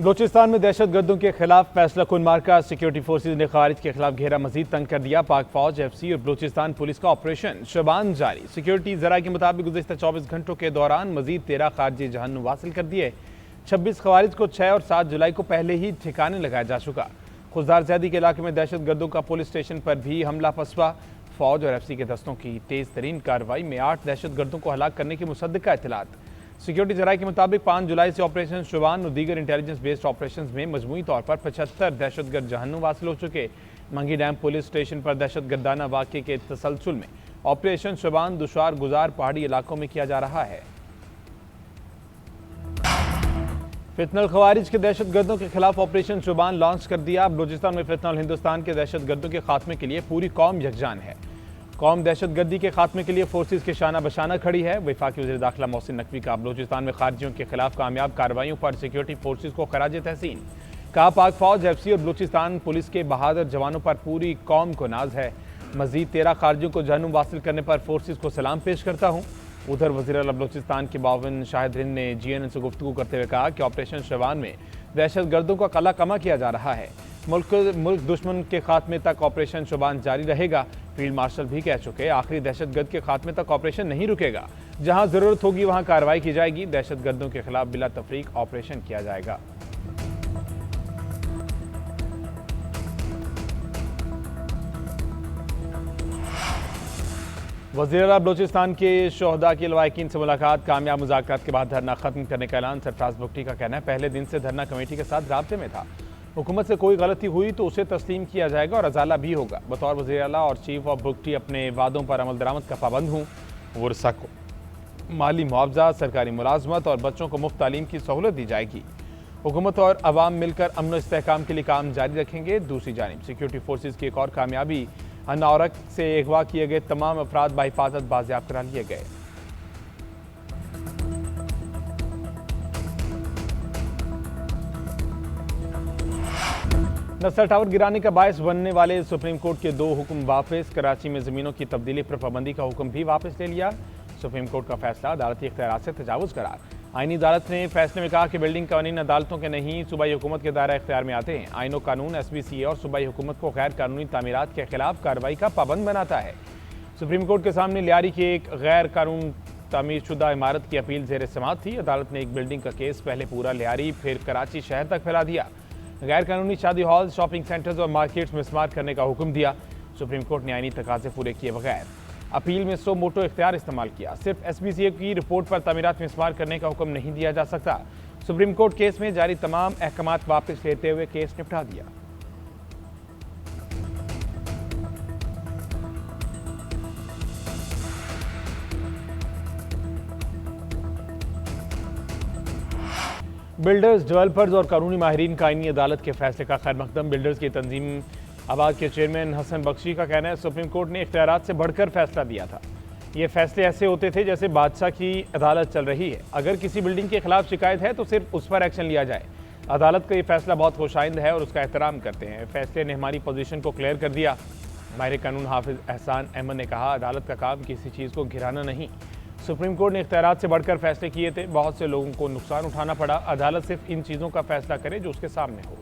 बलूचिस्तान में दहशतगर्दों के खिलाफ फैसला कुन मार्का। सिक्योरिटी फोर्सेज ने खारिज के खिलाफ घेरा मजीद तंग कर दिया। पाक फौज, एफसी और बलूचिस्तान पुलिस का ऑपरेशन शबान जारी। सिक्योरिटी जरा के मुताबिक गुज़श्ता 24 घंटों के दौरान मजीद 13 खारजी जहन्नुम हासिल कर दिए। 26 खवारिज को 6 और 7 जुलाई को पहले ही ठिकाने लगाया जा चुका। खुजदार ज़ैदी के इलाके में दहशतगर्दों का पुलिस स्टेशन पर भी हमला पसवा। फौज और एफसी के दस्तों की तेज तरीन कार्रवाई में 8 दहशतगर्दों को हलाक करने की मुसद्दका इतलात। सिक्योरिटी जराये के मुताबिक 5 जुलाई से ऑपरेशन शुबान और दीगर इंटेलिजेंस बेस्ड ऑपरेशन में मजमूई तौर पर 75 दहशतगर्द जहन्नुम हासिल हो चुके। मंगी डैम पुलिस स्टेशन पर दहशतगर्दाना वाक़े के तसलसल में ऑपरेशन शुबान दुशार गुजार पहाड़ी इलाकों में किया जा रहा है। फितनल खवारिज के दहशतगर्दों के खिलाफ ऑपरेशन शुबान लॉन्च कर दिया। बलूचिस्तान में फितनल हिंदुस्तान के दहशतगर्दों के खात्मे के लिए पूरी कौम यकजान है। कौम दहशतगर्दी के खात्मे के लिए फोर्सेज के शाना बशाना खड़ी है। वफाकी वज़ीर दाखिला मोहसिन नकवी का बलूचिस्तान में खारजियों के खिलाफ कामयाब कार्रवाइयों पर सिक्योरिटी फोर्सेज को खराज तहसीन। कहा, पाक फौज, एफसी और बलूचिस्तान पुलिस के बहादुर जवानों पर पूरी कौम को नाज है। मजीद 13 खारजियों को जहन्नुम हासिल करने पर फोर्सेज को सलाम पेश करता हूँ। उधर वज़ीर आला बलूचिस्तान के मुआविन शाहिद हिंद ने GNN से गुफ्तगू करते हुए कहा कि ऑपरेशन शबान में दहशतगर्दों का कला कमा किया जा रहा है। मुल्क दुश्मन के खात्मे तक ऑपरेशन शुबान जारी रहेगा। फील्ड मार्शल भी कह चुके, आखिरी दहशतगर्द के खात्मे तक ऑपरेशन नहीं रुकेगा। जहां जरूरत होगी वहां कार्रवाई की जाएगी। दहशतगर्दों के खिलाफ बिला तफरीक ऑपरेशन किया जाएगा। वज़ीर आला बलूचिस्तान के शोहदा के लवाकिन से मुलाकात। कामयाब मुज़ाकरात के बाद धरना खत्म करने का ऐलान। सरफराज बुगटी का कहना है, पहले दिन से धरना कमेटी के साथ राब्ते में था। हुकूमत से कोई गलती हुई तो उसे तस्लीम किया जाएगा और अजाला भी होगा। बतौर वज़ीर आला और चीफ ऑफ बुगटी अपने वादों पर अमल दरामद का पाबंद हूँ। वर्सा को माली मुआवजा, सरकारी मुलाजमत और बच्चों को मुफ्त तालीम की सहूलत दी जाएगी। हुकूमत और अवाम मिलकर अमन इस्तेहकाम के लिए काम जारी रखेंगे। दूसरी जानिब सिक्योरिटी फोर्सेज की एक और कामयाबी, अनावरक से अगवा किए गए तमाम अफराद बाहिफाजत बाजियाब करा लिए गए। नस्र टावर गिराने का बायस बनने वाले सुप्रीम कोर्ट के 2 हुक्म वापस। कराची में ज़मीनों की तब्दीली पर पाबंदी का हुक्म भी वापस ले लिया। सुप्रीम कोर्ट का फैसला अदालती इख्तियारात से तजावुज़ करार। आईनी अदालत ने फैसले में कहा कि बिल्डिंग कानूनी अदालतों के नहीं सूबाई हुकूमत के दायरा इख्तियार में आते हैं। आईन कानून SBCA और सूबाई हुकूमत को गैर कानूनी तामीरात के खिलाफ कार्रवाई का पाबंद बनाता है। सुप्रीम कोर्ट के सामने लियारी की एक गैर कानून तामीरशुदा इमारत की अपील ज़ेर समाअत थी। अदालत ने एक बिल्डिंग का केस पहले पूरा लियारी फिर कराची शहर तक फैला दिया। गैर कानूनी शादी हॉल, शॉपिंग सेंटर्स और मार्केट्स में स्मार्ट करने का हुक्म दिया। सुप्रीम कोर्ट ने आईनी तकाजे पूरे किए बगैर अपील में 100 मोटो इख्तियार इस्तेमाल किया। सिर्फ SBCA की रिपोर्ट पर तामीरात में स्मार्ट करने का हुक्म नहीं दिया जा सकता। सुप्रीम कोर्ट केस में जारी तमाम अहकामात वापस लेते हुए केस निपटा दिया। बिल्डर्स, डेवलपर्स और कानूनी माहिरीन का आईनी अदालत के फैसले का खैर मकदम। बिल्डर्स की तंजीम आबाद के चेयरमैन हसन बख्शी का कहना है, सुप्रीम कोर्ट ने इख्तियारात से बढ़कर फैसला दिया था। ये फैसले ऐसे होते थे जैसे बादशाह की अदालत चल रही है। अगर किसी बिल्डिंग के खिलाफ शिकायत है तो सिर्फ उस पर एक्शन लिया जाए। अदालत का ये फैसला बहुत खुशाइंद है और उसका एहतराम करते हैं। फैसले ने हमारी पोजीशन को क्लियर कर दिया। माहिर कानून हाफिज एहसान अहमद ने कहा, अदालत का काम किसी चीज़ को गिराना नहीं। सुप्रीम कोर्ट ने इख्तियारात से बढ़कर फैसले किए थे। बहुत से लोगों को नुकसान उठाना पड़ा। अदालत सिर्फ इन चीज़ों का फैसला करे जो उसके सामने हो।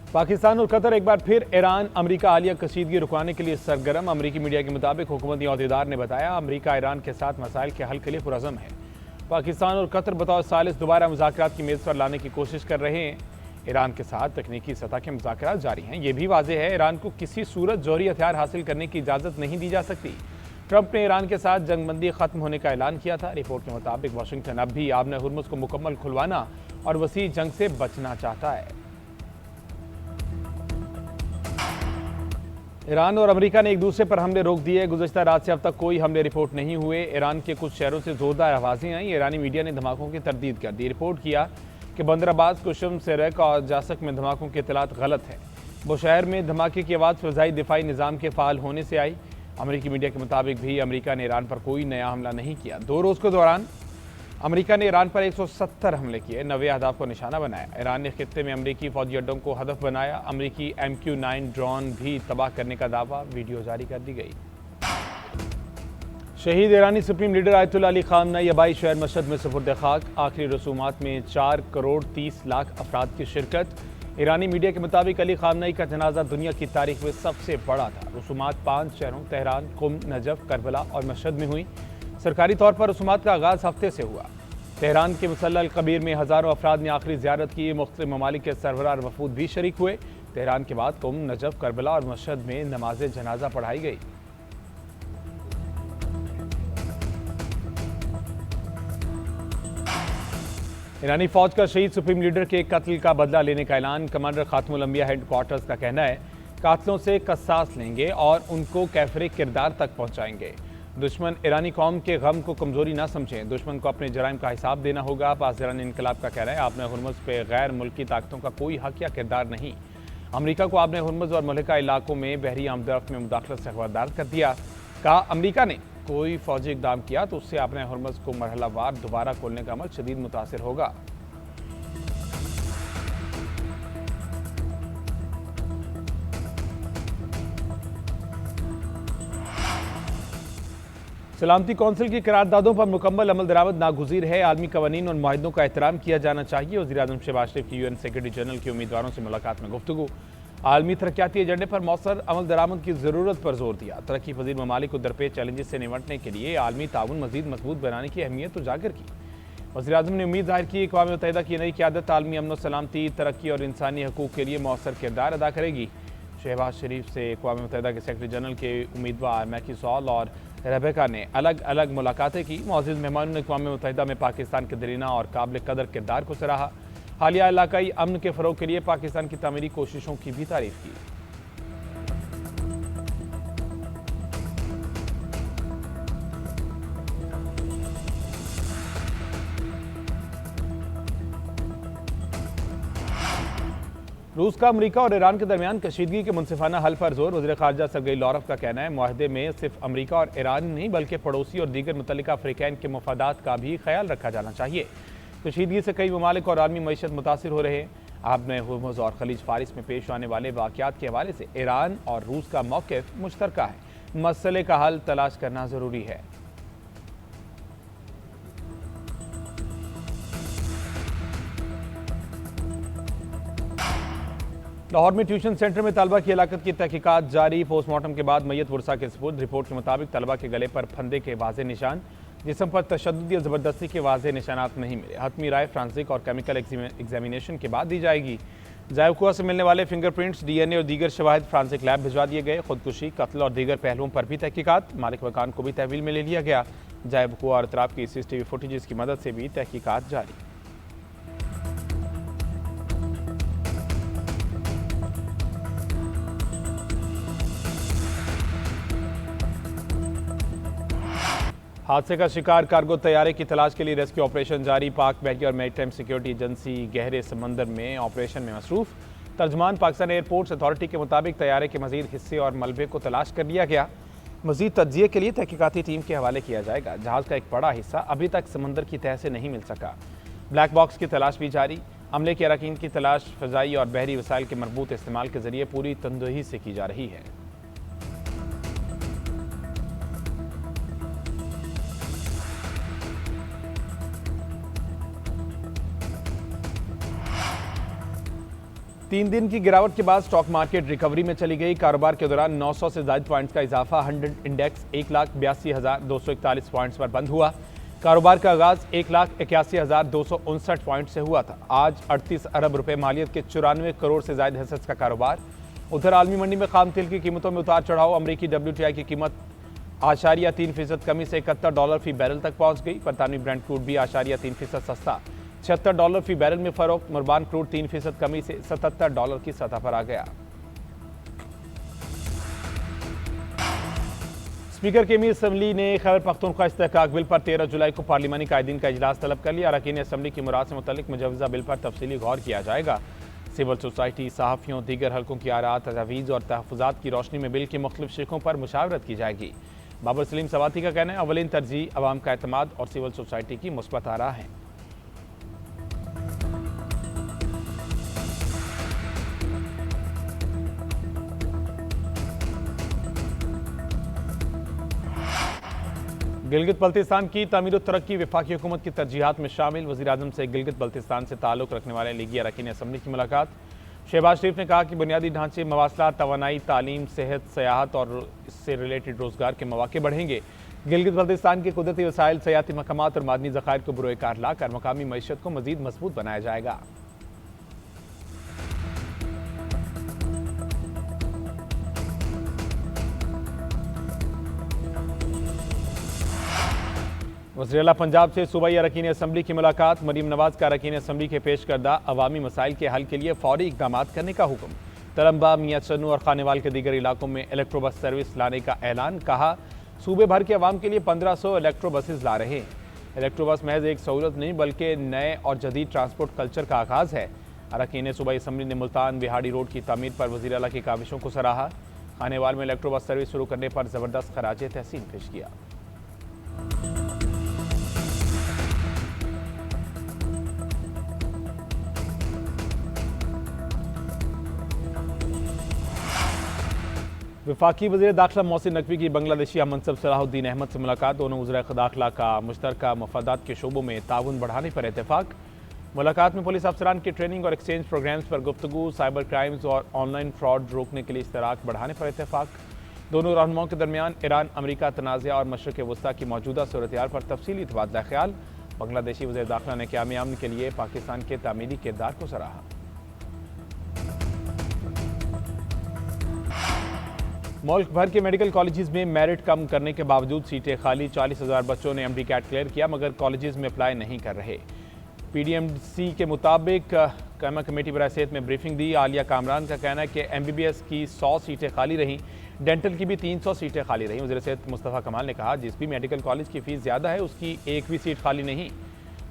पाकिस्तान और कतर एक बार फिर ईरान अमेरिका आलिया कशीदगी रुकवाने के लिए सरगर्म। अमेरिकी मीडिया के मुताबिक हुकूमती अहदेदार ने बताया, अमेरिका ईरान के साथ मसाइल के हल के लिए पुरज़म है। पाकिस्तान और कतर बतौर सालिस दोबारा मुज़ाकरात की मेज़ पर लाने की कोशिश कर रहे हैं। ईरान के साथ तकनीकी सतह के मुज़ाकरात जारी हैं। यह भी वाज़ेह है, ईरान को किसी सूरत जौहरी हथियार हासिल करने की इजाज़त नहीं दी जा सकती। ट्रंप ने ईरान के साथ जंगबंदी खत्म होने का ऐलान किया था। रिपोर्ट के मुताबिक वाशिंगटन अब भी आबने हुर्मुज़ को मुकम्मल खुलवाना और वसी जंग से बचना चाहता है। ईरान और अमेरिका ने एक दूसरे पर हमले रोक दिए। गुज़श्ता रात से अब तक कोई हमले रिपोर्ट नहीं हुए। ईरान के कुछ शहरों से जोरदार आवाज़ें आई। ईरानी मीडिया ने धमाकों की तरदीद कर दी। रिपोर्ट किया कि बंदराबाद, कुशम, सिरक और जासक में धमाकों की इतलात गलत है। बुशहर में धमाके की आवाज़ फ़िज़ाई दिफाई निज़ाम के फ़ाल होने से आई। अमेरिकी मीडिया के मुताबिक भी अमेरिका ने ईरान पर कोई नया हमला नहीं किया। 2 रोज़ के दौरान अमेरिका ने ईरान पर 170 हमले किए, 90 अहदाफ को निशाना बनाया। ईरान ने खित्ते में अमेरिकी फौजी अड्डों को हदफ बनाया। अमेरिकी MQ-9 ड्रोन भी तबाह करने का दावा, वीडियो जारी कर दी गई। शहीद ईरानी supreme leader Ayatollah Ali Khamenei आबाई शहर मशहद में सुपुर्द खाक। आखिरी रसूमात में 4 करोड़ 30 लाख अफराद की शिरकत। ईरानी मीडिया के मुताबिक अली खामनेई का जनाजा दुनिया की तारीख में सबसे बड़ा था। रसूमात 5 शहरों तेहरान, कुम, नजफ, करबला और मशहद में हुई। सरकारी तौर पर रसूमात का आगाज़ हफ्ते से हुआ। तेहरान के मुसल्ला अल कबीर में हज़ारों अफराद ने आखिरी ज़ियारत की। मुख्तलिफ ममालिक के सरबराह वफूद भी शरीक हुए। तेहरान के बाद कुम, नजफ, करबला और मशहद में नमाज जनाजा पढ़ाई गई। ईरानी फौज का शहीद सुप्रीम लीडर के कत्ल का बदला लेने का ऐलान। कमांडर खातमुल अंबिया हेडक्वार्टर्स का कहना है, कातलों से कसास लेंगे और उनको कैफरे किरदार तक पहुंचाएंगे। दुश्मन ईरानी कौम के गम को कमजोरी ना समझें, दुश्मन को अपने जराइम का हिसाब देना होगा। पास ईरानी इनकलाब का कहना है, आपने हुर्मुज़ पे गैर मुल्की ताकतों का कोई हक या किरदार नहीं। अमरीका को आपने हुर्मुज़ और मुल्का इलाकों में बहरी आमदरफ्त में मुदाखलत से खबरदार कर दिया। कहा, अमरीका ने कोई फौजी इकदाम किया तो उससे आपने हुर्मुज़ को मरहलावार दोबारा खोलने का अमल शदीद मुतासिर होगा। सलामती कौंसिल की करारदादों पर मुकम्मल अमल दरामद नागुज़ीर है। आलमी कवानीन और मुआहदों का एहतराम किया जाना चाहिए। वज़ीर-ए-आज़म शहबाज शरीफ की UN सेक्रेटरी जनरल के उम्मीदवारों से मुलाकात में गुफ्तगू। आलमी तरक्याती एजेंडे पर मौसर अमल दरामद की ज़रूरत पर जोर दिया। तरक्की पजीर ममालिक को दरपेश चैलेंजेस से निपटने के लिए आलमी ताउन मज़ीद मजबूत बनाने की अहमियत उजागर की। वज़ीर-ए-आज़म ने उम्मीद ज़ाहिर की, अक़वाम मुत्तहिदा की नई क़यादत आलमी अमन सलामती, तरक्की और इंसानी हकूक़ के लिए मौसर किरदार अदा करेगी। शहबाज शरीफ से अक़वाम मुत्तहिदा के सेक्रेटरी जनरल के उम्मीदवार मैकी सॉल और रेबेका ने अलग अलग मुलाकातें की। मौजूद मेहमानों ने अक़वाम मुत्तहिदा में पाकिस्तान के दरीना और काबिल कदर किरदार को सराहा। हालिया इलाकाई अमन के फ़रोग़ के लिए पाकिस्तान की तामीरी कोशिशों की भी तारीफ़ की। रूस का अमरीका और ईरान के दरमियान कशीदगी के मुनसिफाना हल पर जोर। वज़ीर ख़ारजा सरगई लॉरफ का कहना है, मुआहदे में सिर्फ अमरीका और ईरान नहीं बल्कि पड़ोसी और दीगर मुतल्लिका अफ्रीकैन के मफादात का भी ख्याल रखा जाना चाहिए। कशीदगी से कई ममालिक और आलमी मईशत मुतासिर हो रहे हैं। आपने हुर्मुज़ और खलीज फारिस में पेश आने वाले वाक़यात के हवाले से ईरान और रूस का मौक़िफ़ मुश्तरका है। मसले का हल तलाश करना ज़रूरी है। लाहौर में ट्यूशन सेंटर में तलबा की हलाकत की तहकीकात जारी। पोस्टमार्टम के बाद मैयत वर्षा के सपुर्द। रिपोर्ट के मुताबिक तलबा के गले पर फंदे के वाज़े निशान, जिस्म पर तशद्दुद या ज़बरदस्ती के वाज़े निशानात नहीं मिले। हतमी राय फ्रांसिक और केमिकल एग्जामिनेशन के बाद दी जाएगी। जायबकुआ से मिलने वाले फिंगरप्रिंट्स, DNA और दीगर शवाहिद फ्रांसिक लैब भिजवा दिए गए। खुदकुशी, कत्ल और दीगर पहलुओं पर भी तहकीकात। मालिक मकान को भी तहवील में ले लिया गया। जायबकुआ और अतराफ की CCTV फुटेज की मदद से भी तहकीकात जारी। हादसे का शिकार कार्गो तैयारे की तलाश के लिए रेस्क्यू ऑपरेशन जारी। पाक बहरी और मैरीटाइम सिक्योरिटी एजेंसी गहरे समंदर में ऑपरेशन में मसरूफ। तर्जमान पाकिस्तान एयरपोर्ट्स अथॉरिटी के मुताबिक तैयारे के मजीद हिस्से और मलबे को तलाश कर लिया गया। मजीद तज्जिए के लिए तहकीकाती टीम के हवाले किया जाएगा। जहाज़ का एक बड़ा हिस्सा अभी तक समंदर की तह से नहीं मिल सका। ब्लैक बॉक्स की तलाश भी जारी। अमले के अरकान की तलाश फ़ज़ाई और बहरी वसाइल के मरबूत इस्तेमाल के जरिए पूरी तंदुही से की जा रही है। तीन दिन की गिरावट के बाद स्टॉक मार्केट रिकवरी में चली गई। कारोबार के दौरान 900 से ज़ायद पॉइंट्स का इजाफा। 100 इंडेक्स 1,82,241 पॉइंट्स पर बंद हुआ। कारोबार का आगाज 1,81,259 पॉइंट से हुआ था। आज 38 अरब रुपए मालियत के 94 करोड़ से ज़ायद हिस्सों का कारोबार। उधर आलमी मंडी में खाम तेल की कीमतों में उतार चढ़ाव। अमरीकी WTI की कीमत 3% कमी से $71 फी बैरल तक पहुंच गई। बरतानवी ब्रेंट क्रूड भी 3% सस्ता, $76 फी बैरल में फरोख्त। मुर्बान क्रूड 3% कमी से $77 की सतह पर आ गया। स्पीकर के मीर असम्बली ने खैबर पख्तूनख्वा इस्तेहकाक बिल पर 13 जुलाई को पार्लिमानी कायदीन का इजलास तलब कर लिया। अरकान असम्बली की मुराद से मुतल्लिक मुजवजा बिल पर तफसीली गौर किया जाएगा। सिविल सोसाइटी, सहाफ़ियों, दीगर हल्कों की आरात, तजावीज़ और तहफ़्फ़ुज़ात की रोशनी में बिल के मुख्तलिफ शिकों पर मुशावरत की जाएगी। बाबर सलीम सवाती का कहना है, अवलिन तरजीह अवाम का एतमाद और सिविल सोसाइटी की मुस्बत आरा है। गिलगित बल्तिस्तान की तामीर और तरक्की वफाकी हुकूमत की तरजीहात में शामिल। वज़ीर-ए-आज़म से गिलगित बल्तिस्तान से ताल्लुक़ रखने वाले लीगी अरकान असम्बली की मुलाकात। शहबाज शरीफ ने कहा कि बुनियादी ढांचे, मवासलात, तवानाई, तालीम, सेहत, सयाहत और इससे रिलेटेड रोज़गार के मौके बढ़ेंगे। गिलगित बल्तिस्तान के कुदरती वसाइल, सयाहती मकामात और मादनी ज़खायर को बुरोकार लाकर मकामी मईशत को मज़ीद मजबूत बनाया जाएगा। वज़ीर-ए-आला पंजाब से सूबाई अरकान असम्बली की मुलाकात। मरीम नवाज का अरकान असम्बली के पेश करदा अवामी मसाइल के हल के लिए फौरी इकदाम करने का हुक्म। तलम्बा, मियां चन्नू और खानेवाल के दीगर इलाकों में इलेक्ट्रो बस सर्विस लाने का ऐलान। कहा, सूबे भर के अवाम के लिए 1500 इलेक्ट्रो बसेज ला रहे हैं। इलेक्ट्रो बस महज एक सहूलत नहीं बल्कि नए और जदीद ट्रांसपोर्ट कल्चर का आगाज़ है। अरकान सूबाई असम्बली ने मुल्तान बिहाड़ी रोड की तमीर पर वज़ीर-ए-आला की काविशों को सराहा। खानेवाल में इलेक्ट्रो बस सर्विस शुरू करने पर ज़बरदस्त खराज तहसीन पेश किया। वफाकी वज़ीर दाखिला मोहसिन नकवी की बांग्लादेशी हममनसब सलाहुद्दीन अहमद से मुलाकात। दोनों वज़ीर दाखिला का मुश्तरका मफादात के शोबों में ताउन बढ़ाने पर इत्तेफाक। मुलाकात में पुलिस अफसरान के ट्रेनिंग और एक्सचेंज प्रोग्राम्स पर गुफ्तगू, साइबर क्राइम्स और ऑनलाइन फ्रॉड रोकने के लिए इश्तराक बढ़ाने पर इत्तेफाक। दोनों रहनुमाओं के दरमियान ईरान अमरीका तनाज़ा और मशरक़ वस्ता की मौजूदा सूरत-ए-हाल पर तफसीली तबादला ख्याल। बांग्लादेशी वज़ीर दाखिला ने क़याम अमन के लिए पाकिस्तान के तामीरी किरदार को सराहा। मुल्क भर के मेडिकल कॉलेजेस में मेरिट कम करने के बावजूद सीटें खाली। 40,000 बच्चों ने MD कैट क्लियर किया मगर कॉलेजेस में अप्लाई नहीं कर रहे। PDMC के मुताबिक कायमा कमेटी बराए सेहत में ब्रीफिंग दी। आलिया कामरान का कहना है कि MBBS की 100 सीटें खाली रहीं, डेंटल की भी 300 सीटें खाली रहीं। वज़ीर सेहत मुस्तफ़ा कमाल ने कहा, जिस भी मेडिकल कॉलेज की फ़ीस ज़्यादा है उसकी एक भी सीट खाली नहीं।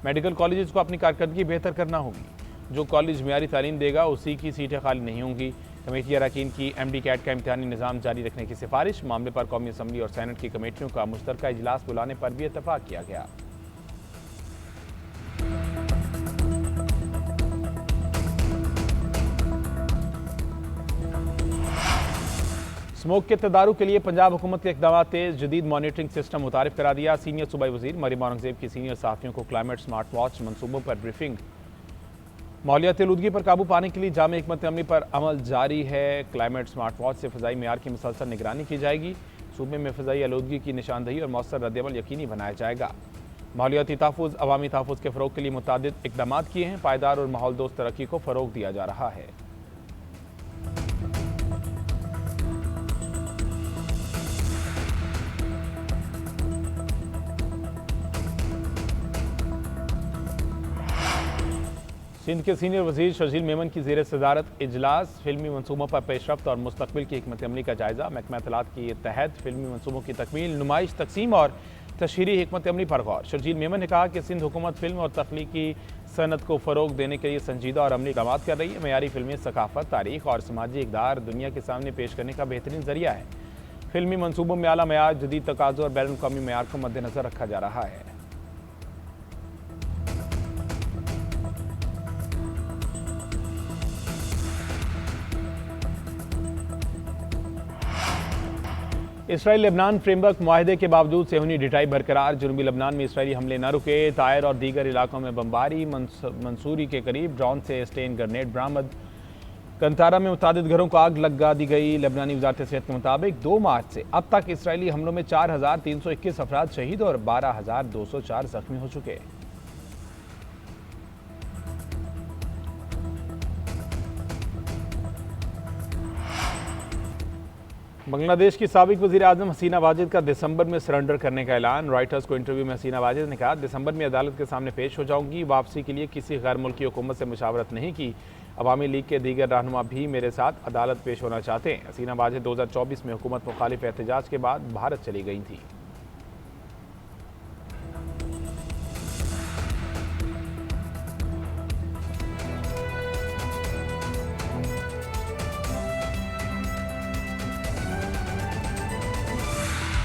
मेडिकल कॉलेज को अपनी कारकर्दगी बेहतर करना होगी। जो कॉलेज मियारी तालीम देगा उसी की सीटें खाली नहीं होंगी। कमेटी अरकान की MD कैट का इम्तिहानी निज़ाम जारी रखने की सिफारिश। मामले पर कौमी असम्बली और सैनेट की कमेटियों का मुश्तरका इजलास बुलाने पर भी इत्तफाक किया गया। स्मोक के तदारुक के लिए पंजाब हुकूमत के इक़दाम तेज़। जदीद मॉनिटरिंग सिस्टम मुतारिफ करा दिया। सीनियर सूबाई वज़ीर मरीम औरंगज़ेब की सीनियर सहाफ़ियों को क्लाइमेट स्मार्ट वॉच मनसूबों पर ब्रीफिंग। माहौलियाती आलूदगी पर काबू पाने के लिए जामे हिकमत अमली पर अमल जारी है। क्लाइमेट स्मार्ट वॉच से फ़ज़ाई मेयार की मुसलसल निगरानी की जाएगी। सूबे में फ़ज़ाई आलूदगी की निशानदही और मौसर रद्दअमल यकीनी बनाया जाएगा। माहौलियाती तहफ़्फ़ुज़, अवामी तहफ़्फ़ुज़ के फ़रोग़ के लिए मुतअद्दिद इक़दाम किए हैं। पायदार और माहौल दोस्त तरक्की को फ़रोग़ दिया जा रहा है। सिंध के सीनियर वज़ीर शर्जील मेमन की ज़ेर सदारत इजलास। फिल्मी मनसूबों पर पेशरफ्त और मुस्तक़बिल की हिकमत अमली का जायज़ा। महकमा इत्तलात के तहत फिल्मी मनसूबों की तकमील, नुमाइश, तक़सीम और तशहीरी हिकमत अमली पर गौर। शर्जील मेमन ने कहा कि सिंध हुकूमत फिल्म और तख्लीकी सनत को फ़रोग़ देने के लिए संजीदा और अमली इक़दाम कर रही है। मयारी फिल्में सकाफ़त, तारीख़ और समाजी इक़दार दुनिया के सामने पेश करने का बेहतरीन ज़रिया है। फिल्मी मनसूबों में आला मयार, जदीद तकाज़ों और बैनुल अक़वामी मयार को मद्देनज़र रखा जा रहा है। इसराइल लेबनान फ्रेमवर्क मुआहदे के बावजूद सेहूनी डिटाई बरकरार। जुनूबी लेबनान में इसराइली हमले न रुके। तायर और दीगर इलाकों में बमबारी। मंसूरी के करीब ड्रोन से स्टेन ग्रेनेड बरामद। कंतारा में मुतादिद घरों को आग लगा दी गई। लेबनानी वज़ारत सेहत के मुताबिक 2 मार्च से अब तक इसराइली हमलों में 4,321 अफराद शहीद और 12,204 जख्मी हो चुके। बांग्लादेश की साबिक वज़ीर-ए-आज़म हसीना वाजिद का दिसंबर में सरेंडर करने का ऐलान। रॉयटर्स को इंटरव्यू में हसीना वाजिद ने कहा, दिसंबर में अदालत के सामने पेश हो जाऊंगी। वापसी के लिए किसी गैर मुल्की हुकूमत से मुशावरत नहीं की। अवामी लीग के दीगर रहनुमा भी मेरे साथ अदालत पेश होना चाहते हैं। हसीना वाजिद 2024 में हुकूमत मुखालिफ एहतजाज के बाद भारत चली गई थी।